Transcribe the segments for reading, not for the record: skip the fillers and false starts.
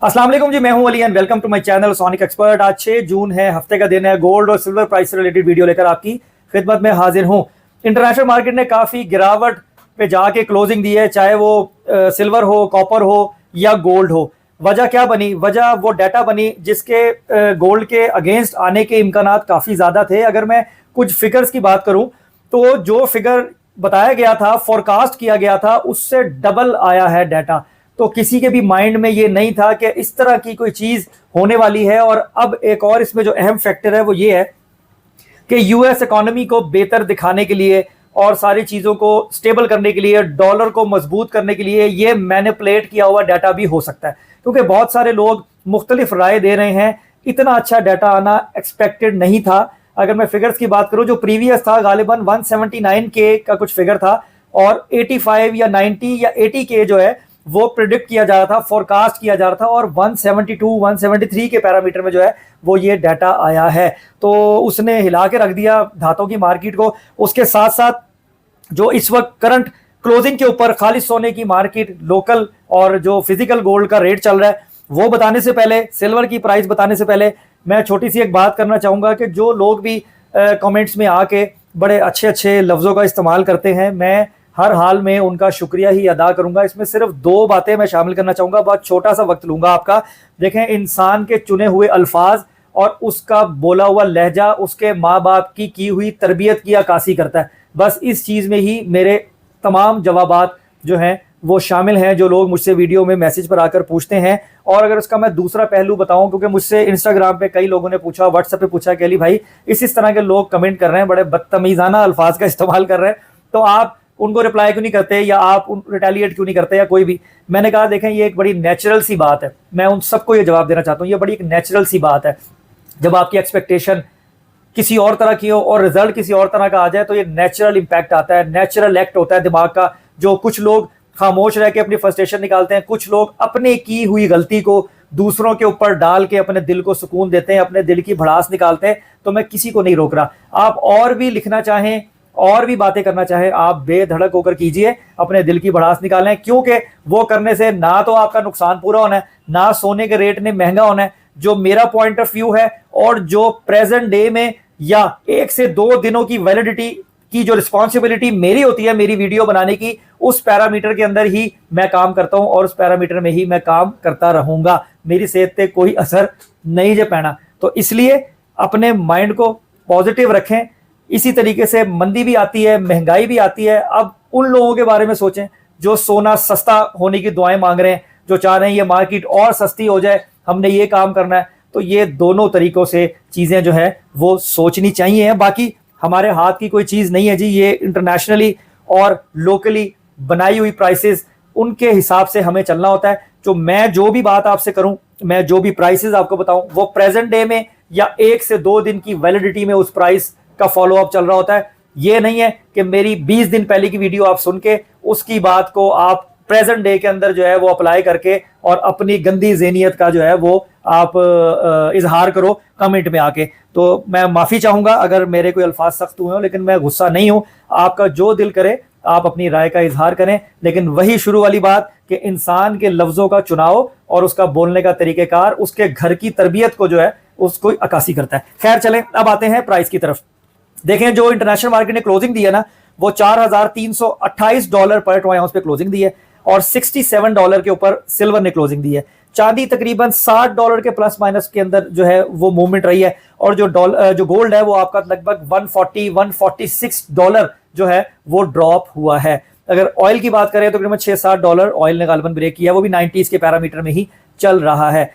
अस्सलाम वालेकुम जी, मैं हूं Ali and welcome to my channel Sonic Expert. आज 6 जून है, हफ्ते का दिन है। गोल्ड और सिल्वर प्राइस से रिलेटेड वीडियो लेकर आपकी खिदमत में हाजिर हूं। इंटरनेशनल मार्केट ने काफ़ी गिरावट पे जाके क्लोजिंग दी है, चाहे वो सिल्वर हो, कॉपर हो या गोल्ड हो। वजह क्या बनी? वजह वो डाटा बनी जिसके गोल्ड के अगेंस्ट आने के इम्कानात काफ़ी ज़्यादा थे। अगर मैं कुछ फिगर्स की बात करूं तो जो फिगर बताया गया था, फोरकास्ट किया गया था, उससे डबल आया है डाटा। तो किसी के भी माइंड में ये नहीं था कि इस तरह की कोई चीज होने वाली है। और अब एक और इसमें जो अहम फैक्टर है वो ये है कि यूएस इकोनॉमी को बेहतर दिखाने के लिए और सारी चीजों को स्टेबल करने के लिए, डॉलर को मजबूत करने के लिए ये मैनिपुलेट किया हुआ डाटा भी हो सकता है, क्योंकि बहुत सारे लोग मुख्तलिफ राय दे रहे हैं। इतना अच्छा डाटा आना एक्सपेक्टेड नहीं था। अगर मैं फिगर्स की बात करूं, जो प्रीवियस था गालिबन 179 के का कुछ फिगर था और 85 या 90 या 80 के जो है वो प्रिडिक्ट किया जा रहा था, फोरकास्ट किया जा रहा था, और 172 173 के पैरामीटर में जो है वो ये डाटा आया है। तो उसने हिला के रख दिया धातों की मार्केट को। उसके साथ साथ जो इस वक्त करंट क्लोजिंग के ऊपर खालिस सोने की मार्केट, लोकल और जो फिजिकल गोल्ड का रेट चल रहा है, वो बताने से पहले, सिल्वर की प्राइस बताने से पहले, मैं छोटी सी एक बात करना चाहूंगा कि जो लोग भी कमेंट्स में आके बड़े अच्छे अच्छे लफ्ज़ों का इस्तेमाल करते हैं, मैं हर हाल में उनका शुक्रिया ही अदा करूंगा। इसमें सिर्फ दो बातें मैं शामिल करना चाहूंगा, बहुत छोटा सा वक्त लूंगा आपका। देखें, इंसान के चुने हुए अल्फाज और उसका बोला हुआ लहजा उसके माँ बाप की हुई तरबियत की अक्कासी करता है। बस इस चीज़ में ही मेरे तमाम जवाबात जो हैं वो शामिल हैं, जो लोग मुझसे वीडियो में मैसेज पर आकर पूछते हैं। और अगर उसका मैं दूसरा पहलू बताऊं, क्योंकि मुझसे इंस्टाग्राम पे कई लोगों ने पूछा, व्हाट्सएप पे पूछा कि अली भाई इस तरह के लोग कमेंट कर रहे हैं, बड़े बदतमीज़ाना अल्फाज का इस्तेमाल कर रहे हैं, तो आप उनको रिप्लाई क्यों नहीं करते, या आप रिटेलिएट क्यों नहीं करते, या कोई भी। मैंने कहा देखें, ये एक बड़ी नेचुरल सी बात है। मैं उन सबको ये जवाब देना चाहता हूँ, ये बड़ी एक नेचुरल सी बात है। जब आपकी एक्सपेक्टेशन किसी और तरह की हो और रिजल्ट किसी और तरह का आ जाए, तो ये नेचुरल इंपैक्ट आता है, नेचुरल एक्ट होता है दिमाग का। जो कुछ लोग खामोश रह के अपनी फ्रस्ट्रेशन निकालते हैं, कुछ लोग अपने की हुई गलती को दूसरों के ऊपर डाल के अपने दिल को सुकून देते हैं, अपने दिल की भड़ास निकालते हैं। तो मैं किसी को नहीं रोक रहा। आप और भी लिखना चाहें और भी बातें करना चाहें, आप बेधड़क होकर कीजिए, अपने दिल की भड़ास निकालें, क्योंकि वो करने से ना तो आपका नुकसान पूरा होना है, ना सोने के रेट ने महंगा होना है। जो मेरा पॉइंट ऑफ व्यू है और जो प्रेजेंट डे में या 1 से 2 दिनों की वैलिडिटी की जो रिस्पॉन्सिबिलिटी मेरी होती है मेरी वीडियो बनाने की, उस पैरामीटर के अंदर ही मैं काम करता हूं और उस पैरामीटर में ही मैं काम करता रहूंगा। मेरी सेहत पे कोई असर नहीं जे पैना। तो इसलिए अपने माइंड को पॉजिटिव रखें। इसी तरीके से मंदी भी आती है, महंगाई भी आती है। अब उन लोगों के बारे में सोचें जो सोना सस्ता होने की दुआएं मांग रहे हैं, जो चाह रहे हैं ये मार्केट और सस्ती हो जाए, हमने ये काम करना है। तो ये दोनों तरीकों से चीज़ें जो है वो सोचनी चाहिए। बाकी हमारे हाथ की कोई चीज़ नहीं है जी। ये इंटरनेशनली और लोकली बनाई हुई प्राइसेस, उनके हिसाब से हमें चलना होता है। मैं जो भी बात आपसे करूं, मैं जो भी प्राइसेस आपको बताऊं, वो प्रेजेंट डे में या 1 से 2 दिन की वैलिडिटी में उस प्राइस का फॉलो अप चल रहा होता है। ये नहीं है कि मेरी 20 दिन पहले की वीडियो आप सुन के उसकी बात को आप प्रेजेंट डे के अंदर जो है वो अप्लाई करके और अपनी गंदी ज़हनियत का जो है वो आप इजहार करो कमेंट में आके। तो मैं माफ़ी चाहूँगा अगर मेरे कोई अल्फाज सख्त हुए हों, लेकिन मैं गुस्सा नहीं हूँ। आपका जो दिल करे आप अपनी राय का इजहार करें, लेकिन वही शुरू वाली बात कि इंसान के लफ्ज़ों का चुनाव और उसका बोलने का तरीक़ेकार उसके घर की तरबियत को जो है उसको अक्कासी करता है। खैर चलें, अब आते हैं प्राइस की तरफ। देखें, जो इंटरनेशनल मार्केट ने क्लोजिंग दी है ना, वो $4,328 पर ट्राई आउंस पे क्लोजिंग दी है और $67 के ऊपर सिल्वर ने क्लोजिंग दी है। चांदी तकरीबन $60 के प्लस माइनस के अंदर जो है वो मूवमेंट रही है। और जो गोल्ड है वो आपका लगभग $146 जो है वो ड्रॉप हुआ है। अगर ऑयल की बात करें तो तकरीबन $6-7 ऑयल ने गालिबन ब्रेक किया, वो भी 90s के पैरामीटर में ही चल रहा है।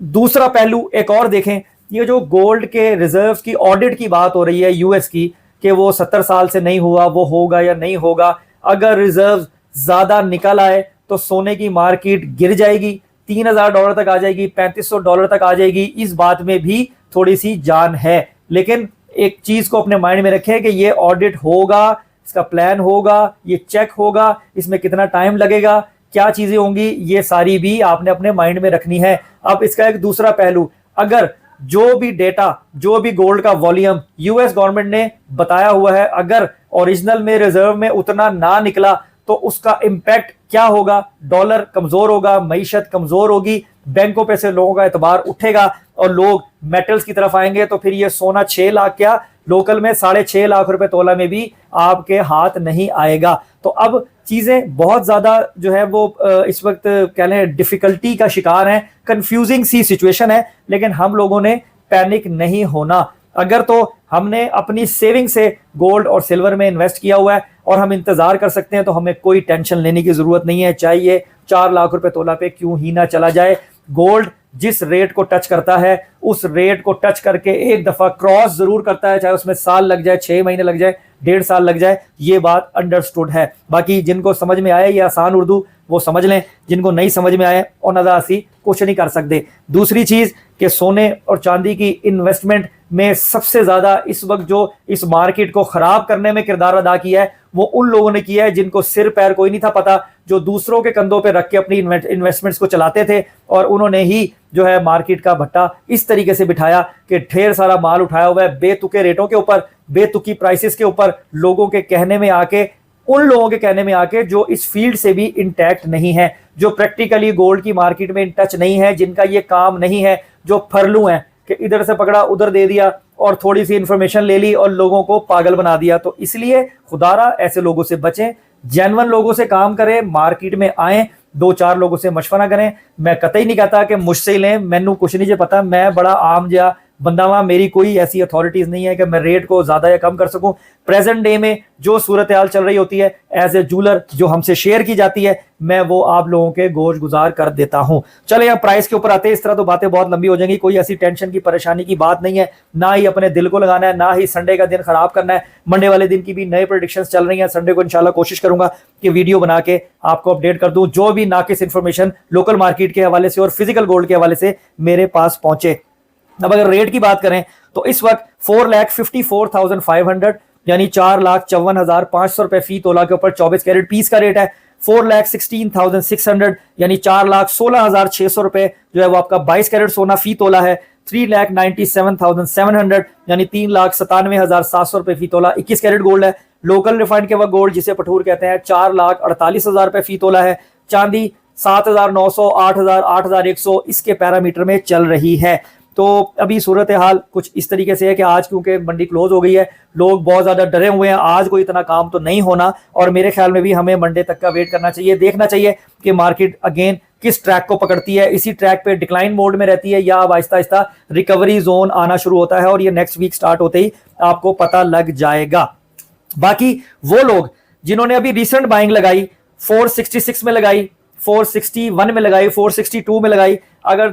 दूसरा पहलू एक और देखें, ये जो गोल्ड के रिजर्व की ऑडिट की बात हो रही है यूएस की, कि वो 70 साल से नहीं हुआ, वो होगा या नहीं होगा। अगर रिजर्व ज्यादा निकल आए तो सोने की मार्केट गिर जाएगी, $3,000 तक आ जाएगी, $3,500 तक आ जाएगी। इस बात में भी थोड़ी सी जान है, लेकिन एक चीज को अपने माइंड में रखें कि ये ऑडिट होगा, इसका प्लान होगा, ये चेक होगा, इसमें कितना टाइम लगेगा, क्या चीजें होंगी, ये सारी भी आपने अपने माइंड में रखनी है। अब इसका एक दूसरा पहलू, अगर जो भी डेटा, जो भी गोल्ड का वॉल्यूम यूएस गवर्नमेंट ने बताया हुआ है, अगर ओरिजिनल में रिजर्व में उतना ना निकला, तो उसका इम्पैक्ट क्या होगा? डॉलर कमजोर होगा, मईशत कमजोर होगी, बैंकों पे से लोगों का एतबार उठेगा और लोग मेटल्स की तरफ आएंगे। तो फिर ये सोना 6 लाख क्या लोकल में 6.5 लाख रुपए तोला में भी आपके हाथ नहीं आएगा। तो अब चीजें बहुत ज्यादा जो है वो इस वक्त कह लें डिफिकल्टी का शिकार है, कंफ्यूजिंग सी सिचुएशन है। लेकिन हम लोगों ने पैनिक नहीं होना। अगर तो हमने अपनी सेविंग से गोल्ड और सिल्वर में इन्वेस्ट किया हुआ है और हम इंतजार कर सकते हैं, तो हमें कोई टेंशन लेने की जरूरत नहीं है, चाहे ये 4 लाख रुपए तोला पे क्यों ही ना चला जाए। गोल्ड जिस रेट को टच करता है उस रेट को टच करके एक दफा क्रॉस जरूर करता है, चाहे उसमें साल लग जाए, 6 महीने लग जाए, 1.5 साल लग जाए, ये बात अंडरस्टूड है। बाकी जिनको समझ में आए ये आसान उर्दू वो समझ लें, जिनको नहीं समझ में आए और नजासी कुछ नहीं कर सकते। दूसरी चीज कि सोने और चांदी की इन्वेस्टमेंट में सबसे ज्यादा इस वक्त जो इस मार्केट को खराब करने में किरदार अदा किया है वो उन लोगों ने किया है जिनको सिर पैर कोई नहीं था पता, जो दूसरों के कंधों पे रख के अपनी इन्वेस्टमेंट्स को चलाते थे और उन्होंने ही जो है मार्केट का भट्टा इस तरीके से बिठाया कि ढेर सारा माल उठाया हुआ है बेतुके रेटों के ऊपर, बेतुकी प्राइसेस के ऊपर, लोगों के कहने में आके, उन लोगों के कहने में आके जो इस फील्ड से भी इंटैक्ट नहीं है, जो प्रैक्टिकली गोल्ड की मार्केट में इन टच नहीं है, जिनका ये काम नहीं है, जो फरलू हैं कि इधर से पकड़ा उधर दे दिया और थोड़ी सी इंफॉर्मेशन ले ली और लोगों को पागल बना दिया। तो इसलिए खुदारा ऐसे लोगों से बचें, जेन्युइन लोगों से काम करें, मार्केट में आए, 2-4 लोगों से मशवरा करें। मैं कतई नहीं कहता कि मुझसे ही लें, मैनू कुछ नहीं पता, मैं बड़ा आम जहा बंदा वहां, मेरी कोई ऐसी अथॉरिटीज नहीं है कि मैं रेट को ज्यादा या कम कर सकूं। प्रेजेंट डे में जो सूरत हाल चल रही होती है एज ए जूलर जो हमसे शेयर की जाती है, मैं वो आप लोगों के गोश गुजार कर देता हूं। चले यहाँ प्राइस के ऊपर आते हैं, इस तरह तो बातें बहुत लंबी हो जाएंगी, कोई ऐसी टेंशन की परेशानी की बात नहीं है, ना ही अपने दिल को लगाना है, ना ही संडे का दिन खराब करना है। मंडे वाले दिन की भी नए प्रेडिक्शंस चल रही हैं, संडे को इंशाल्लाह कोशिश करूंगा कि वीडियो बना के आपको अपडेट कर दूं, जो भी नाकिस इंफॉर्मेशन लोकल मार्केट के हवाले से और फिजिकल गोल्ड के हवाले से मेरे पास पहुंचे। अब अगर रेट की बात करें तो इस वक्त 4,54,500 यानी 4,54,500 रुपए फी तोला के ऊपर 24 कैरेट पीस का रेट है। 4,16,600 यानी 4,16,600 रुपए जो है वो आपका 22 कैरेट सोना फी तोला है। 3,97,700 यानी 3,97,700 रुपए फी तोला 21 कैरेट गोल्ड है। लोकल रिफाइंड के वक्त गोल्ड जिसे पठूर कहते हैं 4,48,000 रुपए फी तोला है। चांदी 7,900, 8,000, 8,100 इसके पैरामीटर में चल रही है। तो अभी सूरत हाल कुछ इस तरीके से है कि आज क्योंकि मंडी क्लोज हो गई है, लोग बहुत ज्यादा डरे हुए हैं, आज कोई इतना काम तो नहीं होना और मेरे ख्याल में भी हमें मंडे तक का वेट करना चाहिए, देखना चाहिए कि मार्केट अगेन किस ट्रैक को पकड़ती है, इसी ट्रैक पे डिक्लाइन मोड में रहती है या अब आहिस्ता आहिस्ता रिकवरी जोन आना शुरू होता है और ये नेक्स्ट वीक स्टार्ट होते ही आपको पता लग जाएगा। बाकी वो लोग जिन्होंने अभी रिसेंट बाइंग लगाई, 466 में लगाई, 461 में लगाई, 462 में लगाई, अगर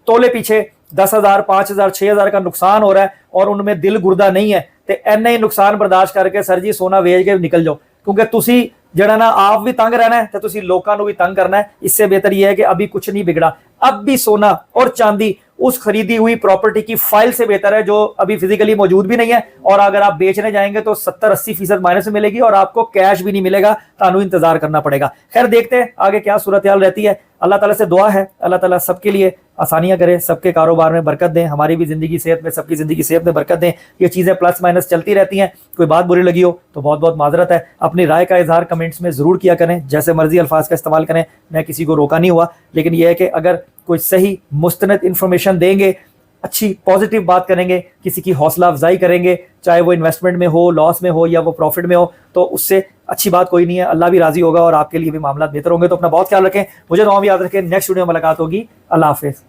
तोले पीछे 10,000, 5,000, 6,000 का नुकसान हो रहा है और उनमें दिल गुर्दा नहीं है तो एना ही नुकसान बर्दाश्त करके सर जी सोना वेच के निकल जाओ, क्योंकि तुसी जड़ा ना आप भी तंग रहना है तो तुसी लोकां नूं भी तंग करना है। इससे बेहतर यह है कि अभी कुछ नहीं बिगड़ा, अब भी सोना और चांदी उस खरीदी हुई प्रॉपर्टी की फाइल से बेहतर है जो अभी फिजिकली मौजूद भी नहीं है, और अगर आप बेचने जाएंगे तो 70-80% माइनस में मिलेगी और आपको कैश भी नहीं मिलेगा, तानू इंतजार करना पड़ेगा। खैर देखते हैं आगे क्या सूरत हाल रहती है। अल्लाह ताला से दुआ है अल्लाह ताला सबके लिए आसानियां करे, सबके कारोबार में बरकत दें, हमारी भी जिंदगी सेहत में, सबकी जिंदगी सेहत में बरकत दें। ये चीजें प्लस माइनस चलती रहती हैं, कोई बात बुरी लगी हो तो बहुत बहुत माजरत है। अपनी राय का इजहार कमेंट्स में जरूर किया करें, जैसे मर्जी अल्फाज का इस्तेमाल करें, मैं किसी को रोका नहीं हुआ, लेकिन यह है कि अगर कोई सही मुस्तनद इंफॉर्मेशन देंगे, अच्छी पॉजिटिव बात करेंगे, किसी की हौसला अफजाई करेंगे, चाहे वो इन्वेस्टमेंट में हो, लॉस में हो या वो प्रॉफिट में हो, तो उससे अच्छी बात कोई नहीं है। अल्लाह भी राजी होगा और आपके लिए भी मामला बेहतर होंगे। तो अपना बहुत ख्याल रखें, मुझे दुआ में याद रखें। नेक्स्ट वीडियो में मुलाकात होगी। अल्लाह हाफिज।